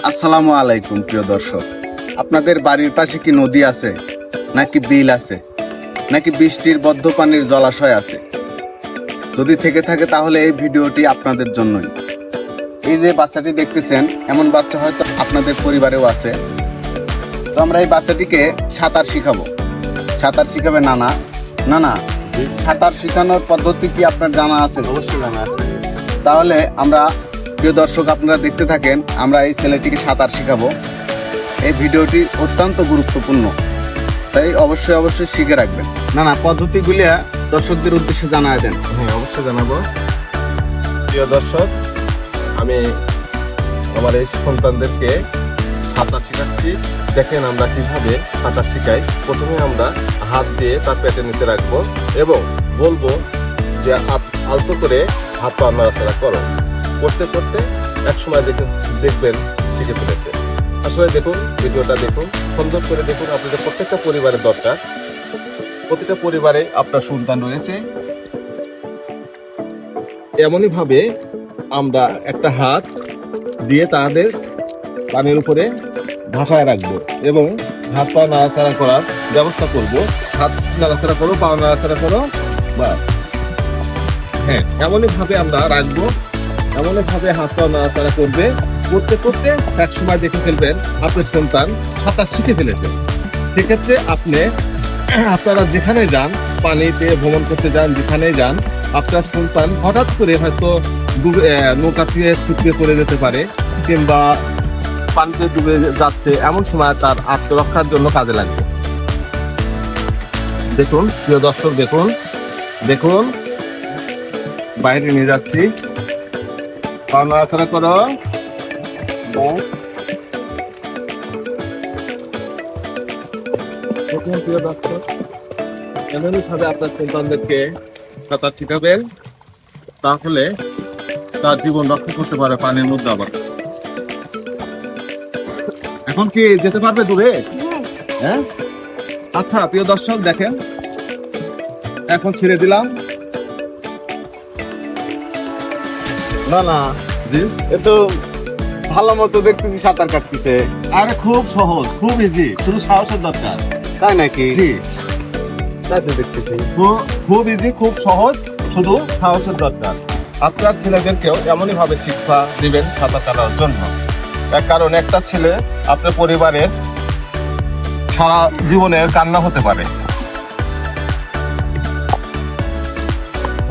আসসালামু আলাইকুম প্রিয় দর্শক, আপনাদের বাড়ির পাশে কি নদী আছে, নাকি বিল আছে, নাকি বৃষ্টির বদ্ধ পানির জলাশয় আছে? যদি থেকে থাকে তাহলে এই ভিডিওটি আপনাদের জন্যই। এই যে বাচ্চাটি দেখতেছেন, এমন বাচ্চা হয়তো আপনাদের পরিবারেও আছে। তো আমরা এই বাচ্চাটিকে সাঁতার শিখাবো। সাঁতার শিখাবে নানা। নানা, সাঁতার শেখানোর পদ্ধতি কি আপনার জানা আছে? অবশ্যই জানা আছে। তাহলে আমরা, প্রিয় দর্শক, আপনারা দেখতে থাকেন। আমরা এই ছেলেটিকে সাঁতার শিখাবো। এই ভিডিওটি অত্যন্ত গুরুত্বপূর্ণ, তাই অবশ্যই শিখে রাখবেন। না না, পদ্ধতিগুলি দর্শকদের উদ্দেশ্যে জানায় দেন। হ্যাঁ, অবশ্যই জানাবো। প্রিয় দর্শক, আমি আমার এই সন্তানদেরকে সাঁতার শেখাচ্ছি। দেখেন আমরা কিভাবে সাঁতার শিখাই। প্রথমে আমরা হাত দিয়ে তার পেটের নিচে রাখবো এবং বলবো যে আলতো করে হাত পা নাড়াচাড়া করো। করতে করতে এক সময় দেখবেন শিখে ফেলেছে। আসলে দেখুন, ভিডিওটা দেখুন, সুন্দর করে দেখুন। আপনাদের প্রত্যেকটা পরিবারের দরকার, প্রতিটা পরিবারে আপনার সন্তান রয়েছে। এমনই ভাবে আমরা একটা হাত দিয়ে তাদের পানির উপরে ভাসায় রাখবো এবং হাত পা নাড়াচাড়া করার ব্যবস্থা করব। হাত নাড়াচাড়া করো, পা নাড়াচাড়া করো, বাস। হ্যাঁ, এমনই ভাবে আমরা রাখবো। এমনই ভাবে হাত পা নাড়াচাড়া করবে। করতে করতে এক সময় দেখে ফেলবেন আপনার সন্তান সাঁতার শিখে ফেলেছে। সেক্ষেত্রে আপনারা যেখানে যান, পানিতে ভ্রমণ করতে যান, যেখানে যান, আপনার সন্তান হঠাৎ করে হয়তো নৌকা থেকে ছিটকে পড়ে যেতে পারে কিংবা পানিতে ডুবে যাচ্ছে, এমন সময় তার আত্মরক্ষার জন্য কাজে লাগবে। দেখুন প্রিয় দর্শক, দেখুন দেখুন বাইরে নিয়ে যাচ্ছি। পা নাড়াচাড়া করো। দেখুন প্রিয় দর্শক, এমনই ভাবে আপনার সন্তানদেরকে সাঁতার শিখাবেন, তাহলে তার জীবন রক্ষা করতে পারে পানির মধ্যে। আবার এখন কি যেতে পারবে দূরে? হ্যাঁ, আচ্ছা প্রিয় দর্শক, দেখেন এখন ছেড়ে দিলাম। না না জি, এ তো ভালো মতো দেখতেছি সাঁতার কাটতেছে। আরে খুব সহজ, খুব ইজি, শুধু সাহসের দরকার। তাই নাকি? জি, তাই তো দেখতেছি। খুব ইজি, খুব সহজ, শুধু সাহসের দরকার। আপনার ছেলেদেরকেও এমনই ভাবে শিক্ষা দিবেন সাঁতার কাটার জন্য। তার কারণ একটা ছেলে আপনার পরিবারের সারা জীবনের কান্না হতে পারে।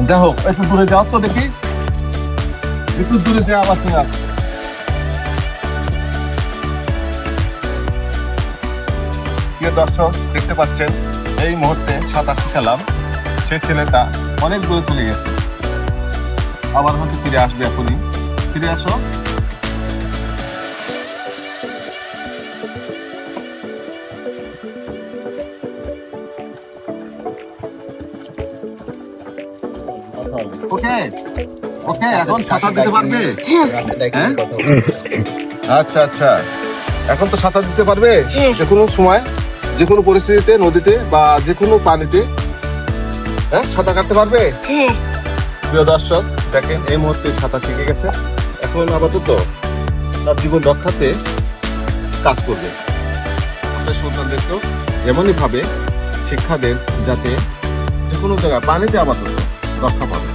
দেখো, একটু দূরে যাও তো দেখি, একটু দূরে যাও। আবার তুমি আসো। প্রিয় দর্শক, দেখতে পাচ্ছেন এই মুহূর্তে সাঁতার শিখালাম। সেই ছেলেটা অনেক দূরে চলে গেছে, আবার হয়তো ফিরে আসবে। এখনই ফিরে আসো। ওকে ওকে, এখন সাঁতার দিতে পারবে? হ্যাঁ? আচ্ছা আচ্ছা, এখন তো সাঁতার দিতে পারবে যে কোনো সময়, যে কোনো পরিস্থিতিতে, নদীতে বা যে কোনো পানিতে। হ্যাঁ, সাঁতার কাটতে পারবে? প্রিয় দর্শক, দেখেন এই মুহূর্তে সাঁতার শিখে গেছে। এখন আপাতত তার জীবন রক্ষাতে কাজ করবে। আপনার সন্তানদেরকেও এমনই ভাবে শিক্ষা দেন যাতে যে কোনো জায়গায় পানিতে আপাতত রক্ষা পাবে।